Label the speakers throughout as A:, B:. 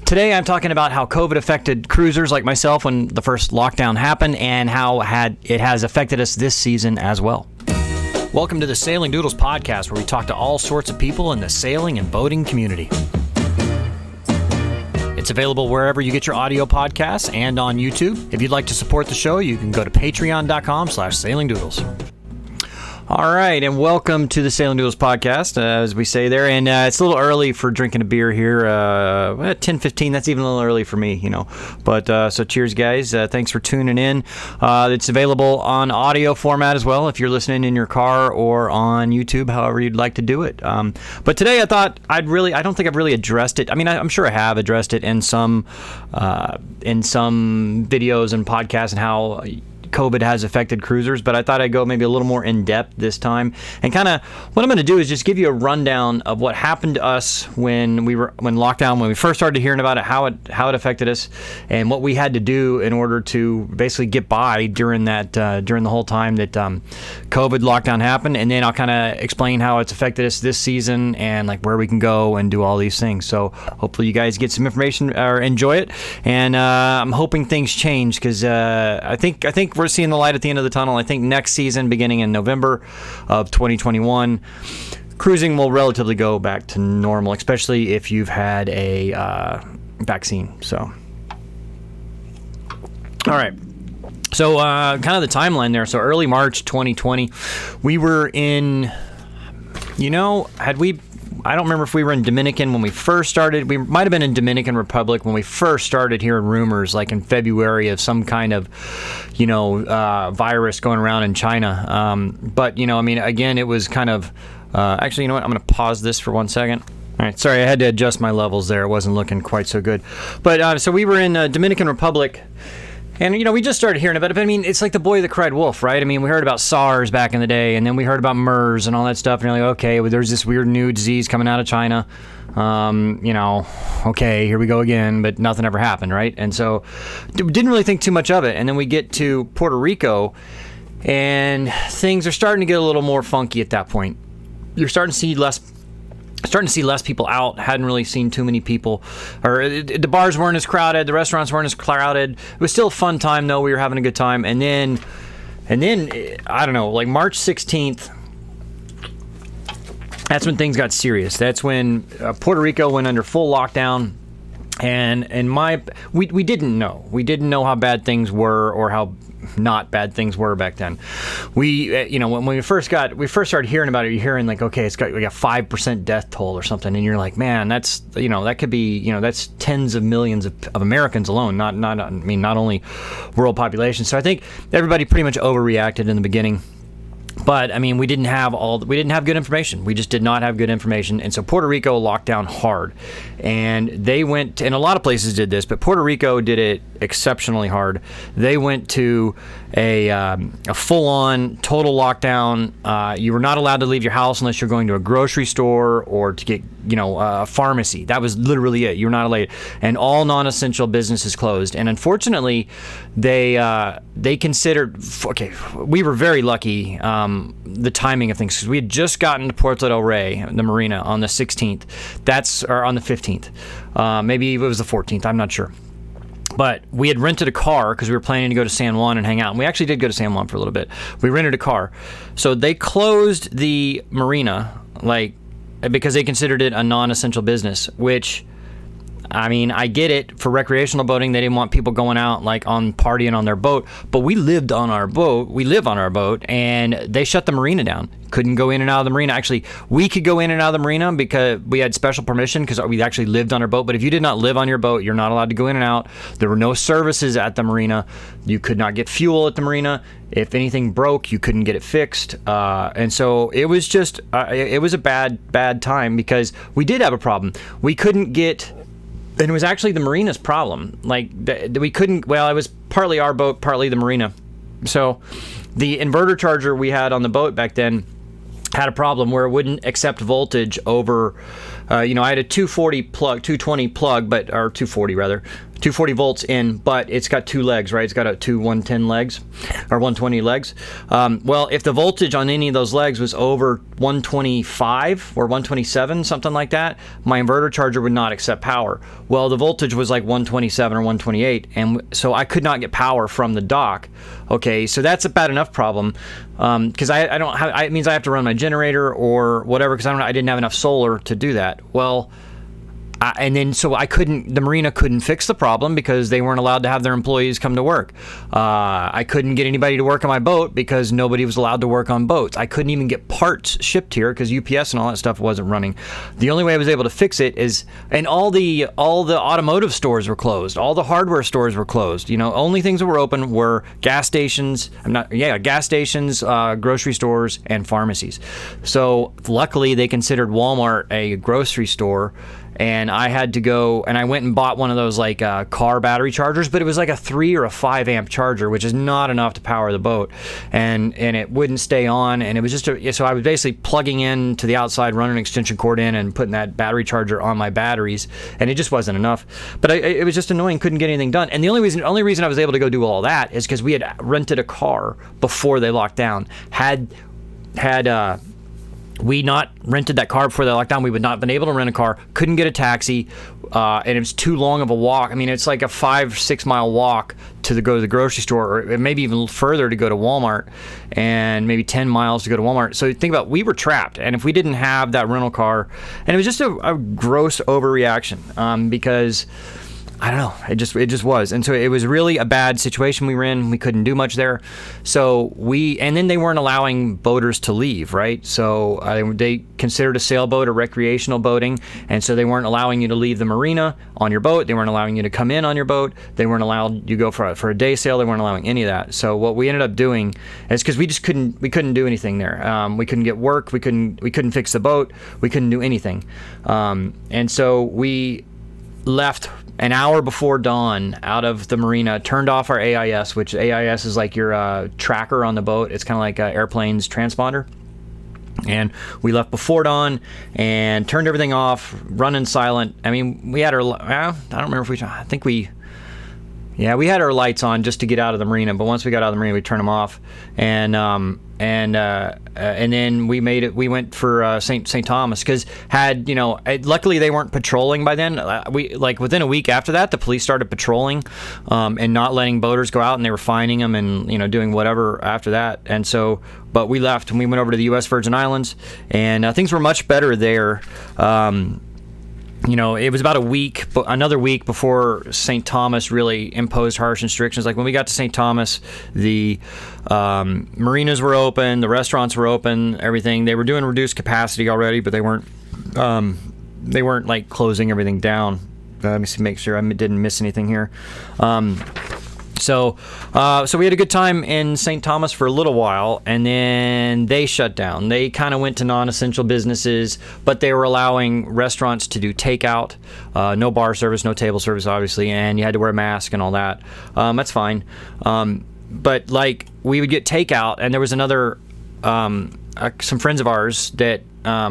A: Today I'm talking about how COVID affected cruisers like myself when the first lockdown happened and how it has affected us this season as well. Welcome to the Sailing Doodles podcast, where we talk to all sorts of people in the sailing and boating community. It's available wherever you get your audio podcasts and on YouTube. If you'd like to support the show, you can go to patreon.com/sailingdoodles. All right, and welcome to the Sailing Doodles podcast, as we say there. And it's a little early for drinking a beer here. 10:15, that's even a little early for me, you know. But so cheers, guys. Thanks for tuning in. It's available on audio format as well if you're listening in your car or on YouTube, however you'd like to do it. But today I thought I don't think I've really addressed it. I mean, I'm sure I have addressed it in some videos and podcasts and how COVID has affected cruisers, but I thought I'd go maybe a little more in depth this time. And kind of what I'm going to do is just give you a rundown of what happened to us when lockdown, when we first started hearing about it, how it affected us, and what we had to do in order to basically get by during the whole time that COVID lockdown happened. And then I'll kind of explain how it's affected us this season and like where we can go and do all these things. So hopefully you guys get some information or enjoy it. And I'm hoping things change because I think we're seeing the light at the end of the tunnel. I think next season, beginning in November of 2021, cruising will relatively go back to normal, especially if you've had a vaccine. So, all right. So, kind of the timeline there. So, early March 2020, we were in, I don't remember if we were in Dominican when we first started. We might have been in Dominican Republic when we first started hearing rumors, like in February, of some kind of, virus going around in China. But, again, it was kind of, actually, you know what? I'm going to pause this for 1 second. All right, sorry, I had to adjust my levels there. It wasn't looking quite so good. But so we were in Dominican Republic. And, we just started hearing about it. But, I mean, it's like the boy that cried wolf, right? I mean, we heard about SARS back in the day, and then we heard about MERS and all that stuff. And you're like, okay, well, there's this weird new disease coming out of China. Okay, here we go again. But nothing ever happened, right? And so didn't really think too much of it. And then we get to Puerto Rico, and things are starting to get a little more funky at that point. You're starting to see less people out. Hadn't really seen too many people, or the bars weren't as crowded, the restaurants weren't as crowded. It was still a fun time though. We were having a good time. And then I don't know, like March 16th, that's when things got serious. That's when Puerto Rico went under full lockdown. And we didn't know how bad things were or how not bad things were back then. When we first started hearing about it, you're hearing like, okay, we got 5% death toll or something, and you're like, man, that's that could be that's tens of millions of Americans alone, not only world population. So I think everybody pretty much overreacted in the beginning. But, I mean, we didn't have good information. We just did not have good information. And so Puerto Rico locked down hard. And they went, and a lot of places did this, but Puerto Rico did it exceptionally hard. They went to a full-on total lockdown. You were not allowed to leave your house unless you're going to a grocery store or to get, a pharmacy. That was literally it. You're not allowed. And all non-essential businesses closed. And unfortunately, they considered, okay, we were very lucky, the timing of things, because we had just gotten to Puerto del Rey, the marina, on the 16th. Or on the 15th. Maybe it was the 14th. I'm not sure. But we had rented a car because we were planning to go to San Juan and hang out. And we actually did go to San Juan for a little bit. We rented a car. So they closed the marina, because they considered it a non-essential business, which, I mean, I get it. For recreational boating, they didn't want people going out on partying on their boat. But we lived on our boat. We live on our boat, and they shut the marina down. Couldn't go in and out of the marina. Actually, we could go in and out of the marina because we had special permission because we actually lived on our boat. But if you did not live on your boat, you're not allowed to go in and out. There were no services at the marina. You could not get fuel at the marina. If anything broke, you couldn't get it fixed. And so it was just, it was a bad time because we did have a problem. We couldn't get... And it was actually the marina's problem. We couldn't, it was partly our boat, partly the marina. So the inverter charger we had on the boat back then had a problem where it wouldn't accept voltage over I had a 220 plug, or 240 rather, 240 volts in, but it's got two legs, right? It's got two 110 legs or 120 legs. Well, if the voltage on any of those legs was over 125 or 127, something like that, my inverter charger would not accept power. Well, the voltage was like 127 or 128, and so I could not get power from the dock. Okay, so that's a bad enough problem, because I don't have. It means I have to run my generator or whatever, because I didn't have enough solar to do that. Well. And then, so the marina couldn't fix the problem because they weren't allowed to have their employees come to work. I couldn't get anybody to work on my boat because nobody was allowed to work on boats. I couldn't even get parts shipped here because UPS and all that stuff wasn't running. The only way I was able to fix it is, and all the automotive stores were closed. All the hardware stores were closed. Only things that were open were gas stations, grocery stores, and pharmacies. So luckily they considered Walmart a grocery store. And I had to go, and I went and bought one of those car battery chargers, but it was like a 3 or a 5 amp charger, which is not enough to power the boat, and it wouldn't stay on, and it was so I was basically plugging in to the outside, running an extension cord in, and putting that battery charger on my batteries, and it just wasn't enough. But it was just annoying, couldn't get anything done, and the only reason I was able to go do all that is because we had rented a car before they locked down. Had we not rented that car before they locked down, we would not have been able to rent a car, couldn't get a taxi, and it was too long of a walk. I mean, it's like a 5-6 mile walk to go to the grocery store, or maybe even further to go to Walmart, and maybe 10 miles to go to Walmart. So think about, we were trapped, and if we didn't have that rental car, and it was just a gross overreaction, because I don't know. It just was. And so it was really a bad situation we were in. We couldn't do much there. So and then they weren't allowing boaters to leave, right? So they considered a sailboat or recreational boating. And so they weren't allowing you to leave the marina on your boat. They weren't allowing you to come in on your boat. They weren't allowed you to go for a day sail. They weren't allowing any of that. So what we ended up doing is, because we couldn't do anything there. We couldn't get work. We couldn't fix the boat. We couldn't do anything. And so we left an hour before dawn out of the marina, turned off our AIS, which AIS is like your tracker on the boat. It's kind of like an airplane's transponder. And we left before dawn and turned everything off, running silent. I mean, we had I don't remember if we had our lights on just to get out of the marina. But once we got out of the marina, we turned them off. And then we went for St. Thomas, because luckily they weren't patrolling by then. Within a week after that, the police started patrolling and not letting boaters go out, and they were fining them and doing whatever after that. And so, but we left and we went over to the U.S. Virgin Islands, and things were much better there. It was about another week before St. Thomas really imposed harsh restrictions. Like when we got to St. Thomas, the marinas were open, the restaurants were open, everything. They were doing reduced capacity already, but they weren't like closing everything down. Let me make sure I didn't miss anything here. So we had a good time in St. Thomas for a little while, and then they shut down. They kind of went to non-essential businesses, but they were allowing restaurants to do takeout, no bar service, no table service, obviously, and you had to wear a mask and all that. That's fine. But we would get takeout, and there was another, some friends of ours that,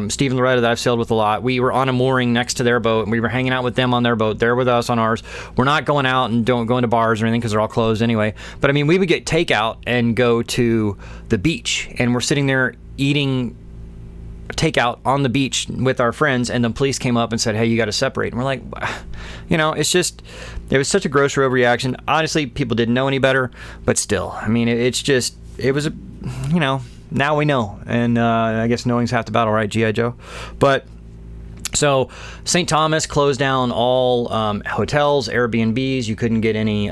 A: Steve and Loretta, that I've sailed with a lot. We were on a mooring next to their boat, and we were hanging out with them on their boat. They're with us on ours. We're not going out and don't go into bars or anything because they're all closed anyway. But I mean, we would get takeout and go to the beach, and we're sitting there eating takeout on the beach with our friends, and the police came up and said, "Hey, you got to separate." And we're like, it was such a gross overreaction. Honestly, people didn't know any better, but still, I mean, it was now we know, and I guess knowing's half the battle, right, G.I. Joe? But so St. Thomas closed down all hotels, Airbnbs. You couldn't get any.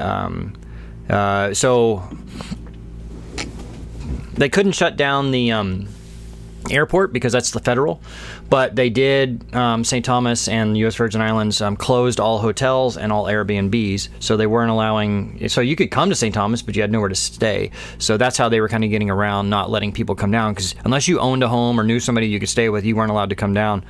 A: So they couldn't shut down the airport because that's the federal, but they did. St. Thomas and the U.S. Virgin Islands closed all hotels and all Airbnbs, so they weren't allowing. So you could come to St. Thomas, but you had nowhere to stay. So that's how they were kind of getting around not letting people come down, because unless you owned a home or knew somebody you could stay with, you weren't allowed to come down.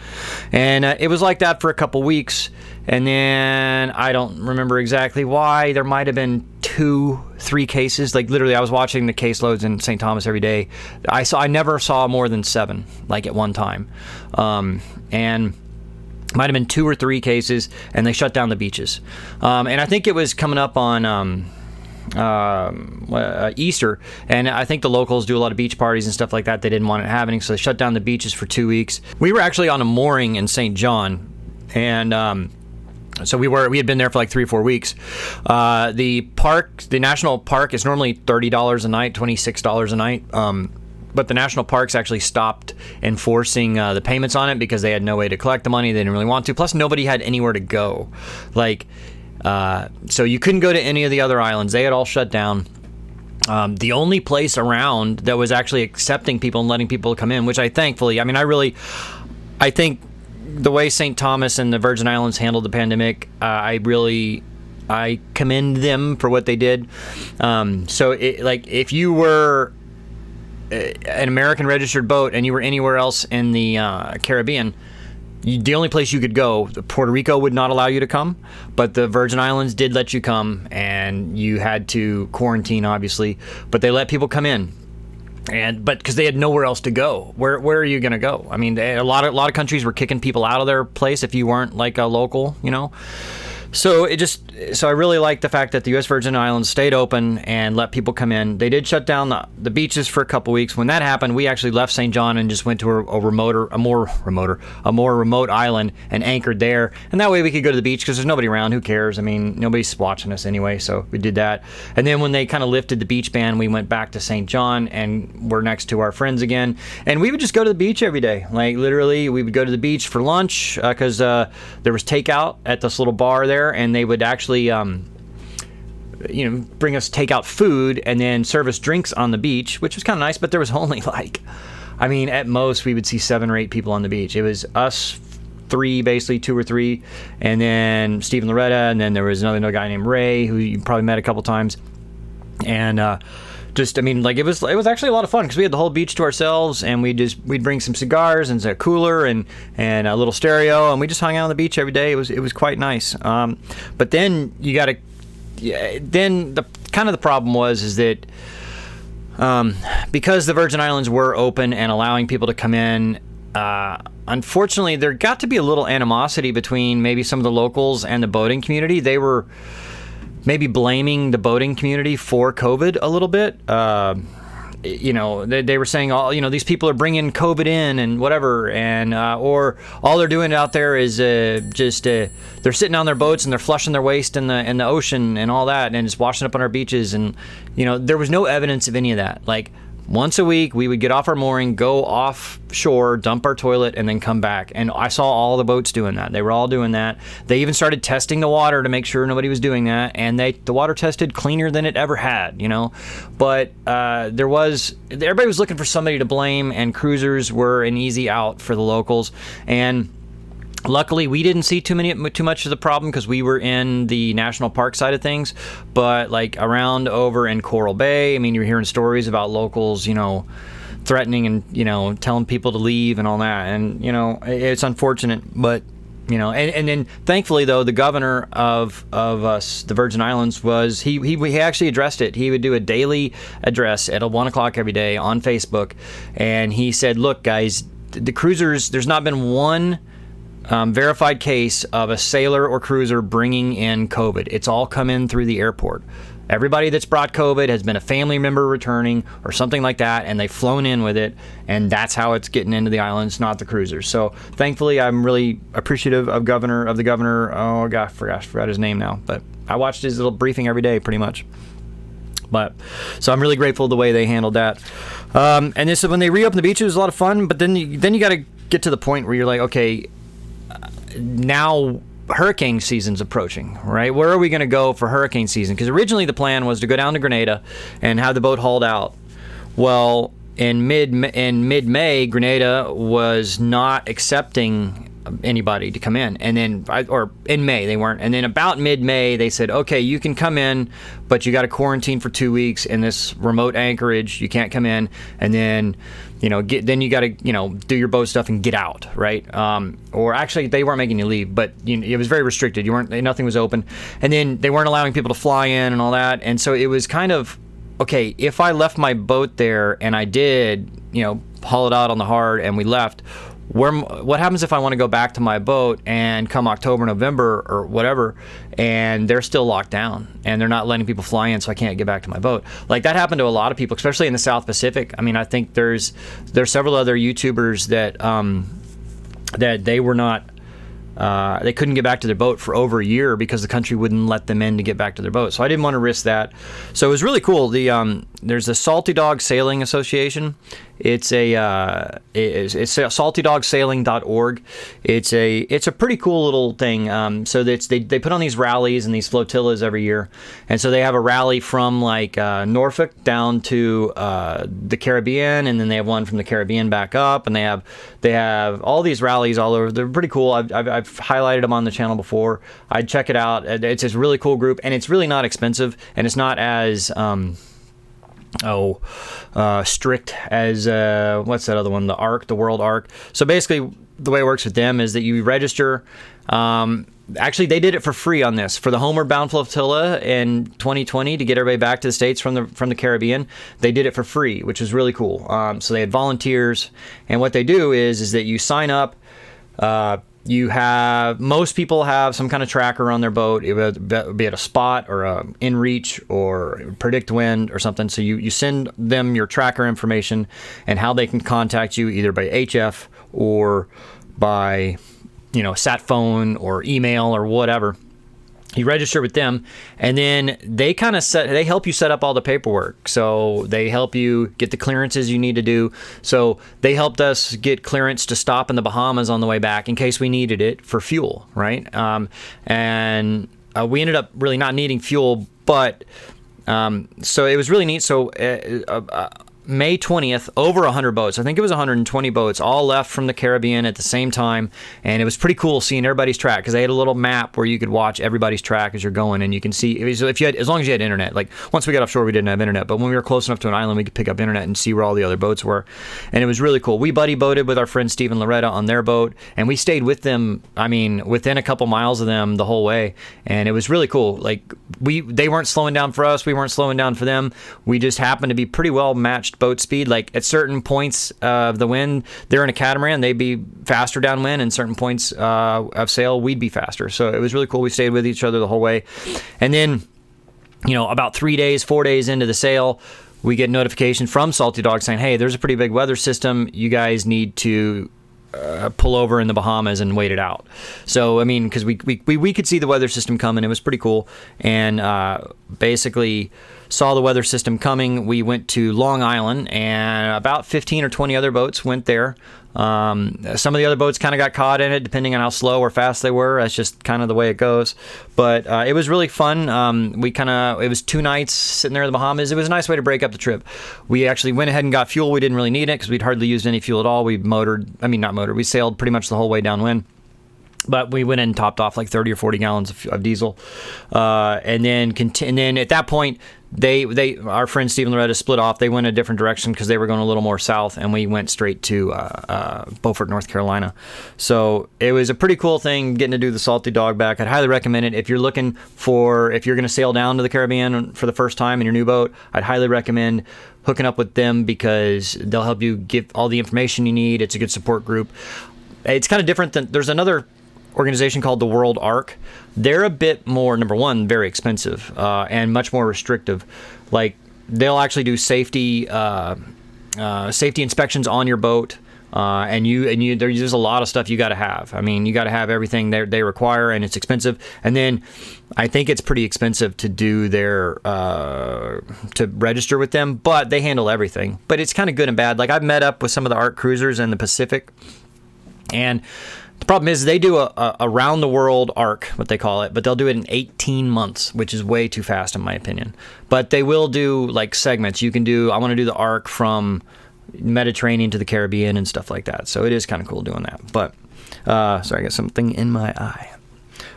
A: And it was like that for a couple weeks, and then I don't remember exactly why. There might have been 2-3 cases. Like literally, I was watching the caseloads in St. Thomas every day. I never saw more than 7, like at one time. And Might have been 2 or 3 cases, and they shut down the beaches. And I think it was coming up on Easter, and I think the locals do a lot of beach parties and stuff like that. They didn't want it happening, so they shut down the beaches for 2 weeks. We were actually on a mooring in St. John, and so we had been there for like 3 or 4 weeks. The national park is normally $30 a night, $26 a night. But the national parks actually stopped enforcing the payments on it because they had no way to collect the money. They didn't really want to. Plus, nobody had anywhere to go. So you couldn't go to any of the other islands. They had all shut down. The only place around that was actually accepting people and letting people come in, which I think the way St. Thomas and the Virgin Islands handled the pandemic, I commend them for what they did. If you were an American registered boat and you were anywhere else in the Caribbean, the only place you could go, Puerto Rico would not allow you to come, but the Virgin Islands did let you come, and you had to quarantine, obviously, but they let people come in. But because they had nowhere else to go, where are you going to go? I mean, a lot of countries were kicking people out of their place if you weren't like a local, you know. So I really like the fact that the U.S. Virgin Islands stayed open and let people come in. They did shut down the beaches for a couple weeks. When that happened, we actually left St. John and just went to a more remote island and anchored there. And that way we could go to the beach because there's nobody around. Who cares? I mean, nobody's watching us anyway, so we did that. And then when they kind of lifted the beach ban, we went back to St. John and we're next to our friends again. And we would just go to the beach every day. Like literally, we would go to the beach for lunch because there was takeout at this little bar there. And they would actually, bring us takeout food and then serve us drinks on the beach, which was kind of nice. But there was only at most we would see 7 or 8 people on the beach. It was us 3, basically 2 or 3, and then Steve and Loretta, and then there was another guy named Ray who you probably met a couple times, and it was actually a lot of fun because we had the whole beach to ourselves, and we'd bring some cigars and a cooler and a little stereo, and we just hung out on the beach every day. It was quite nice. But then the problem is that because the Virgin Islands were open and allowing people to come in, unfortunately there got to be a little animosity between maybe some of the locals and the boating community. They were maybe blaming the boating community for COVID a little bit. They were saying, these people are bringing COVID in and whatever, and or all they're doing out there is they're sitting on their boats and they're flushing their waste in the ocean and all that, and just washing up on our beaches. And there was no evidence of any of that. Like, once a week, we would get off our mooring, go offshore, dump our toilet, and then come back. And I saw all the boats doing that. They were all doing that. They even started testing the water to make sure nobody was doing that. And the water tested cleaner than it ever had, But everybody was looking for somebody to blame, and cruisers were an easy out for the locals. And luckily, we didn't see too much of the problem because we were in the national park side of things. But around over in Coral Bay, I mean, you're hearing stories about locals, threatening and telling people to leave and all that. And it's unfortunate, but and then thankfully though, the governor of us, the Virgin Islands, he actually addressed it. He would do a daily address at 1:00 every day on Facebook, and he said, "Look, guys, the cruisers. There's not been one." Verified case of a sailor or cruiser bringing in COVID. It's all come in through the airport. Everybody that's brought COVID has been a family member returning or something like that, and they've flown in with it, and that's how it's getting into the islands, not the cruisers. So thankfully, I'm really appreciative of the governor. Oh gosh, forgot his name now, but I watched his little briefing every day, pretty much. But so I'm really grateful the way they handled that. And this when they reopened the beaches, it was a lot of fun. But then you got to get to the point where you're like, okay. Now hurricane season's approaching, right? Where are we going to go for hurricane season? Because originally the plan was to go down to Grenada and have the boat hauled out. Well, in mid-May, Grenada was not accepting anybody to come in, and then or in May they weren't, and then about mid-May they said, okay, you can come in, but you got to quarantine for 2 weeks in this remote anchorage. You can't come in, and then then you got to do your boat stuff and get out, right? Or actually they weren't making you leave, but it was very restricted. Nothing was open, and then they weren't allowing people to fly in and all that, and so it was kind of okay. If I left my boat there and I did haul it out on the hard and we left, what happens if I want to go back to my boat and come October, November, or whatever, and they're still locked down and they're not letting people fly in, so I can't get back to my boat? Like, that happened to a lot of people, especially in the South Pacific. I mean, I think there's several other YouTubers that they were not. They couldn't get back to their boat for over a year because the country wouldn't let them in to get back to their boat. So I didn't want to risk that. So it was really cool. There's a Salty Dog Sailing Association. It's saltydogsailing.org. It's a pretty cool little thing. So they put on these rallies and these flotillas every year, and so they have a rally from like Norfolk down to the Caribbean, and then they have one from the Caribbean back up, and they have all these rallies all over. They're pretty cool. I've highlighted them on the channel before. I'd check it out. It's a really cool group, and it's really not expensive, and it's not as strict as what's that other one, the World Arc. So basically the way it works with them is that you register. Actually, they did it for free on this for the Homeward Bound Flotilla in 2020 to get everybody back to the States from the Caribbean. They did it for free, which is really cool. So they had volunteers, and what they do is that you sign up. Most people have some kind of tracker on their boat, be it a spot or a inReach or predict wind or something. So you send them your tracker information and how they can contact you either by HF or by, sat phone or email or whatever. You register with them, and then they help you set up all the paperwork. So they help you get the clearances you need to do. So they helped us get clearance to stop in the Bahamas on the way back in case we needed it for fuel, right? And we ended up really not needing fuel, but so it was really neat. So May 20th, over 100 boats. I think it was 120 boats, all left from the Caribbean at the same time, and it was pretty cool seeing everybody's track because they had a little map where you could watch everybody's track as you're going, and you can see as long as you had internet. Like, once we got offshore, we didn't have internet, but when we were close enough to an island, we could pick up internet and see where all the other boats were, and it was really cool. We buddy boated with our friend Steve and Loretta on their boat, and we stayed with them. I mean, within a couple miles of them the whole way, and it was really cool. Like, they weren't slowing down for us, we weren't slowing down for them. We just happened to be pretty well matched boat speed. Like, at certain points of the wind, they're in a catamaran, they'd be faster downwind, and certain points of sail, we'd be faster. So it was really cool. We stayed with each other the whole way. And then, about 4 days into the sail, we get notification from Salty Dog saying, hey, there's a pretty big weather system. You guys need to pull over in the Bahamas and wait it out. So, I mean, because we could see the weather system coming. It was pretty cool. And basically saw the weather system coming. We went to Long Island, and about 15 or 20 other boats went there. Some of the other boats kind of got caught in it, depending on how slow or fast they were. That's just kind of the way it goes. But it was really fun. It was 2 nights sitting there in the Bahamas. It was a nice way to break up the trip. We actually went ahead and got fuel. We didn't really need it because we'd hardly used any fuel at all. We sailed pretty much the whole way downwind. But we went in and topped off like 30 or 40 gallons of diesel. And then at that point, our friend Steve and Loretta split off. They went a different direction because they were going a little more south, and we went straight to Beaufort, North Carolina. So it was a pretty cool thing getting to do the Salty Dog back. I'd highly recommend it if you're going to sail down to the Caribbean for the first time in your new boat. I'd highly recommend hooking up with them because they'll help you get all the information you need. It's a good support group. It's kind of different than there's another organization called the World Arc. They're a bit more, number one, very expensive and much more restrictive. Like, they'll actually do safety inspections on your boat, and there's a lot of stuff you got to have. I mean, you got to have everything they require, and it's expensive. And then I think it's pretty expensive to do to register with them, but they handle everything. But it's kind of good and bad. Like, I've met up with some of the ARC cruisers in the Pacific, and the problem is they do a around the world arc, what they call it, but they'll do it in 18 months, which is way too fast in my opinion. But they will do like segments. I want to do the arc from Mediterranean to the Caribbean and stuff like that. So it is kind of cool doing that. But sorry, I got something in my eye.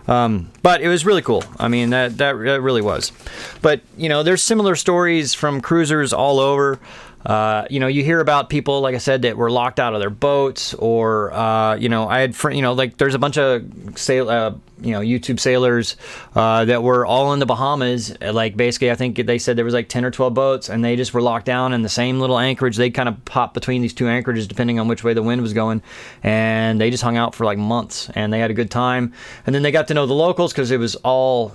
A: But it was really cool. I mean, that really was. But, there's similar stories from cruisers all over. You hear about people, like I said, that were locked out of their boats, or I had like there's a bunch of YouTube sailors that were all in the Bahamas. Like basically, I think they said there was like 10 or 12 boats, and they just were locked down in the same little anchorage. They kind of popped between these two anchorages depending on which way the wind was going, and they just hung out for like months, and they had a good time. And then they got to know the locals because it was all.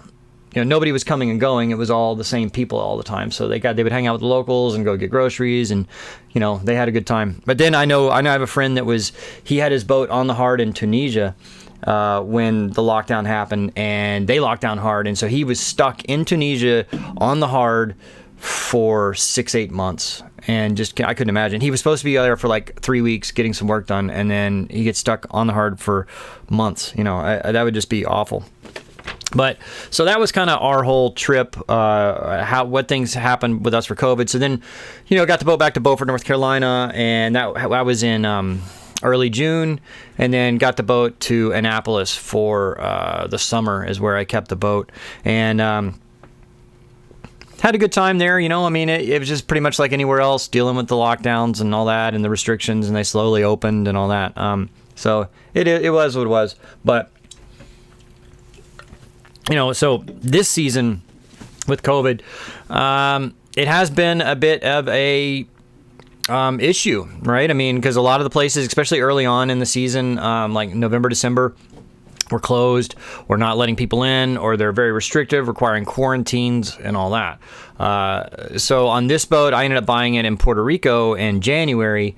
A: Nobody was coming and going. It was all the same people all the time. So they would hang out with the locals and go get groceries, and they had a good time. But then I know I have a friend he had his boat on the hard in Tunisia when the lockdown happened, and they locked down hard, and so he was stuck in Tunisia on the hard for 6-8 months, and I couldn't imagine. He was supposed to be there for like 3 weeks getting some work done, and then he gets stuck on the hard for months. That would just be awful. But so that was kind of our whole trip, what things happened with us for COVID. So then, got the boat back to Beaufort, North Carolina, and that was in early June, and then got the boat to Annapolis for the summer is where I kept the boat, and had a good time there. It was just pretty much like anywhere else, dealing with the lockdowns and all that and the restrictions, and they slowly opened and all that. So it was what it was, but. So this season with COVID, it has been a bit of a issue, right? Because a lot of the places, especially early on in the season, like November, December, were closed or not letting people in, or they're very restrictive, requiring quarantines and all that. So on this boat, I ended up buying it in Puerto Rico in January.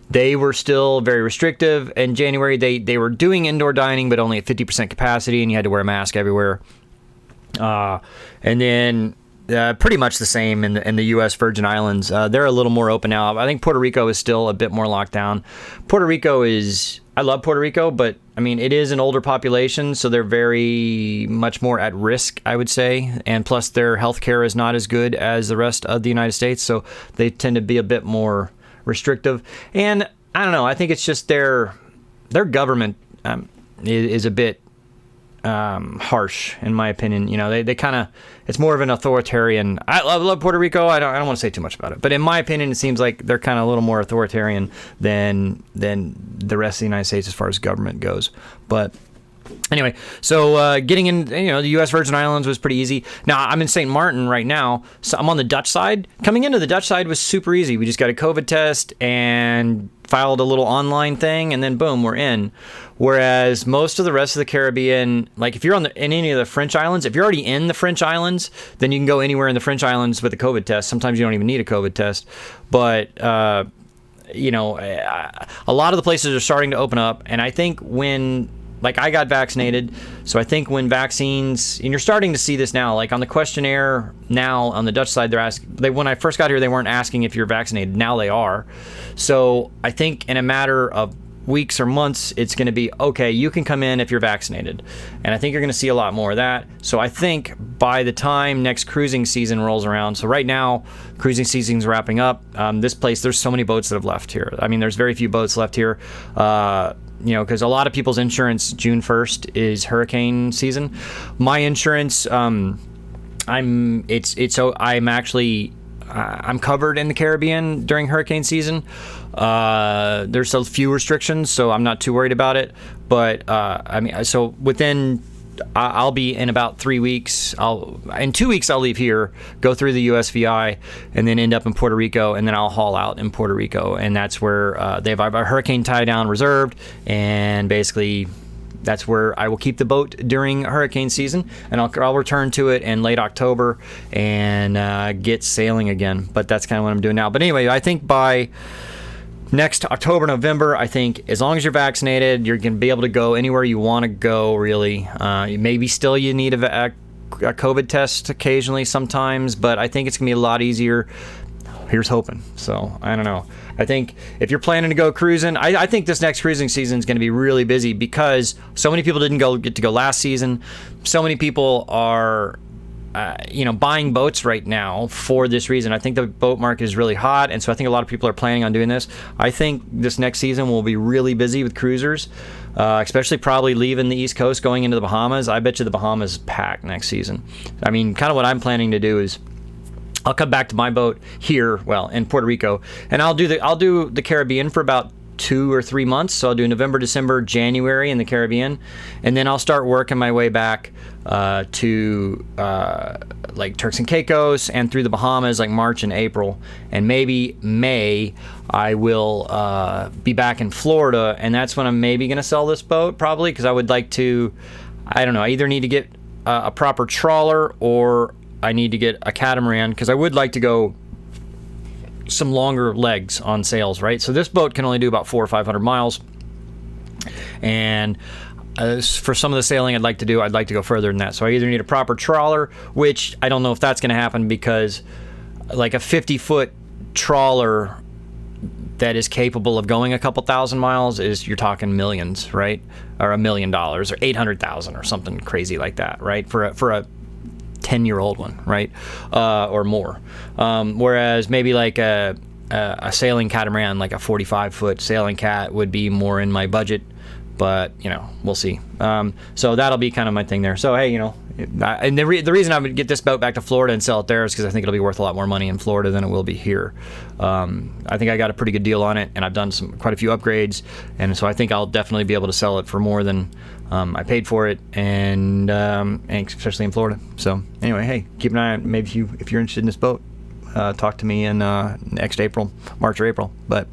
A: They were still very restrictive. In January, they were doing indoor dining, but only at 50% capacity, and you had to wear a mask everywhere. And then pretty much the same in the U.S. Virgin Islands. They're a little more open now. I think Puerto Rico is still a bit more locked down. I love Puerto Rico, but it is an older population, so they're very much more at risk, I would say. And plus, their healthcare is not as good as the rest of the United States, so they tend to be a bit more restrictive. And I don't know, I think it's just their government is a bit harsh, in my opinion. They kind of, it's more of an authoritarian. I love Puerto Rico. I don't want to say too much about it, but in my opinion, it seems like they're kind of a little more authoritarian than the rest of the United States as far as government goes. But anyway, so getting in, the U.S. Virgin Islands was pretty easy. Now, I'm in St. Martin right now, so I'm on the Dutch side. Coming into the Dutch side was super easy. We just got a COVID test and filed a little online thing, and then boom, we're in. Whereas most of the rest of the Caribbean, like if you're in any of the French islands, if you're already in the French islands, then you can go anywhere in the French islands with a COVID test. Sometimes you don't even need a COVID test. But, a lot of the places are starting to open up, and I think like I got vaccinated, so I think when vaccines, and you're starting to see this now, like on the questionnaire now on the Dutch side, when I first got here, they weren't asking if you're vaccinated. Now they are. So I think in a matter of weeks or months, it's going to be, okay, you can come in if you're vaccinated. And I think you're going to see a lot more of that. So I think by the time next cruising season rolls around, so right now, cruising season's wrapping up. This place, there's so many boats that have left here. There's very few boats left here. Because a lot of people's insurance, June 1st is hurricane season. My insurance, I'm covered in the Caribbean during hurricane season. There's a few restrictions, so I'm not too worried about it. But so I'll be in about 3 weeks. In 2 weeks I'll leave here, go through the USVI, and then end up in Puerto Rico, and then I'll haul out in Puerto Rico, and that's where they have a hurricane tie down reserved, and basically that's where I will keep the boat during hurricane season, and I'll return to it in late October and get sailing again. But that's kind of what I'm doing now. But anyway, I think by next October, November, I think as long as you're vaccinated, you're going to be able to go anywhere you want to go, really. Maybe still you need a COVID test occasionally sometimes, but I think it's going to be a lot easier. Here's hoping. So, I don't know. I think if you're planning to go cruising, I think this next cruising season is going to be really busy because so many people didn't get to go last season. So many people are buying boats right now for this reason. I think the boat market is really hot, and so I think a lot of people are planning on doing this. I think this next season will be really busy with cruisers, especially probably leaving the East Coast, going into the Bahamas. I bet you the Bahamas is packed next season. Kind of what I'm planning to do is I'll come back to my boat here, well, in Puerto Rico, and I'll do the Caribbean for about 2 or 3 months. So I'll do November, December, January in the Caribbean, and then I'll start working my way back to like Turks and Caicos and through the Bahamas, like March and April, and maybe May I will be back in Florida, and that's when I'm maybe gonna sell this boat, probably, because I would like to, I don't know, I either need to get a proper trawler or I need to get a catamaran, because I would like to go some longer legs on sails, right? So this boat can only do about 400 or 500 miles, and for some of the sailing I'd like to go further than that. So I either need a proper trawler, which I don't know if that's going to happen, because like a 50-foot trawler that is capable of going a couple thousand miles you're talking millions, right? Or $1 million or 800,000 or something crazy like that, right? For a 10-year-old one, right? Or more. Whereas maybe like a sailing catamaran, like a 45-foot sailing cat, would be more in my budget, but we'll see. So that'll be kind of my thing there. So hey, and the reason I would get this boat back to Florida and sell it there is because I think it'll be worth a lot more money in Florida than it will be here. I think I got a pretty good deal on it, and I've done quite a few upgrades, and so I think I'll definitely be able to sell it for more than I paid for it, and especially in Florida. So anyway, hey, keep an eye on, maybe if you're interested in this boat, talk to me in next April, March or April. But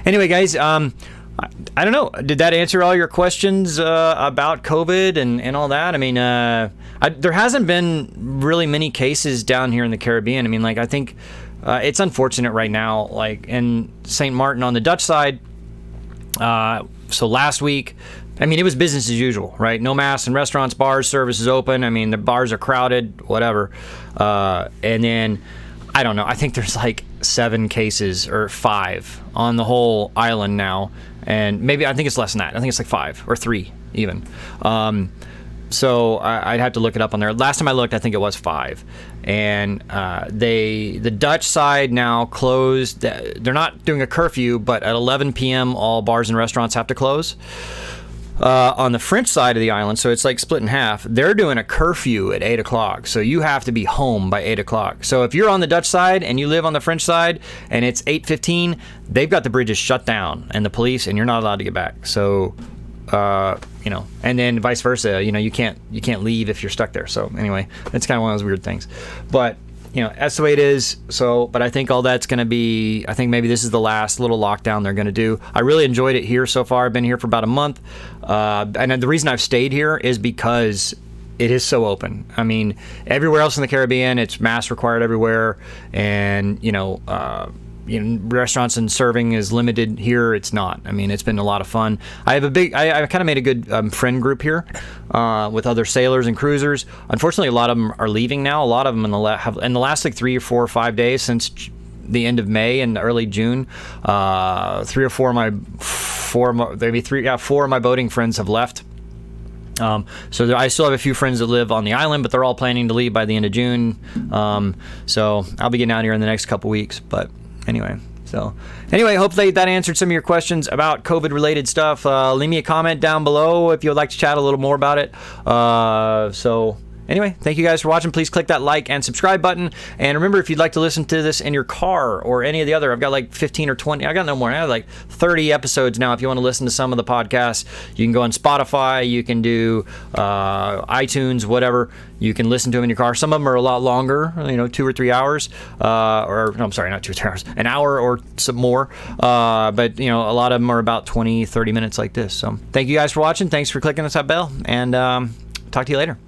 A: anyway, guys, I don't know. Did that answer all your questions about COVID and all that? I mean, there hasn't been really many cases down here in the Caribbean. I mean, like, I think it's unfortunate right now, like in St. Martin on the Dutch side. So last week, I mean, it was business as usual, right? No masks in restaurants, bars, services open. I mean, the bars are crowded, whatever. And then, I don't know, I think there's like 7 cases or 5 on the whole island now. And maybe, I think it's less than that. I think it's like 5 or 3 even. So I'd have to look it up on there. Last time I looked, I think it was 5. And the Dutch side now closed. They're not doing a curfew, but at 11 p.m. all bars and restaurants have to close. On the French side of the island, so it's like split in half, they're doing a curfew at 8 o'clock. So you have to be home by 8 o'clock. So if you're on the Dutch side and you live on the French side and it's 8:15, they've got the bridges shut down and the police, and you're not allowed to get back. So, and then vice versa, you can't leave if you're stuck there. So anyway, that's kind of one of those weird things. But that's the way it is. So, but I think all that's going to be, I think maybe this is the last little lockdown they're going to do. I really enjoyed it here so far. I've been here for about a month. And the reason I've stayed here is because it is so open. I mean, everywhere else in the Caribbean, it's mask required everywhere. And, restaurants and serving is limited. Here it's not. I mean, it's been a lot of fun. I kind of made a good friend group here with other sailors and cruisers. Unfortunately, a lot of them are leaving now. A lot of them in the last like 3 or 4 or 5 days since the end of May and early June, 3 or 4 of my 4 of my boating friends have left. So I still have a few friends that live on the island, but they're all planning to leave by the end of June. So I'll be getting out here in the next couple weeks, but anyway, hopefully that answered some of your questions about COVID-related stuff. Leave me a comment down below if you would like to chat a little more about it. So anyway, thank you guys for watching. Please click that like and subscribe button. And remember, if you'd like to listen to this in your car or any of the other, I've got like 15 or 20, I got no more. I have like 30 episodes now. If you want to listen to some of the podcasts, you can go on Spotify, you can do iTunes, whatever. You can listen to them in your car. Some of them are a lot longer, 2 or 3 hours, I'm sorry, not 2 or 3 hours, an hour or some more. But a lot of them are about 20, 30 minutes like this. So thank you guys for watching. Thanks for clicking that bell, and talk to you later.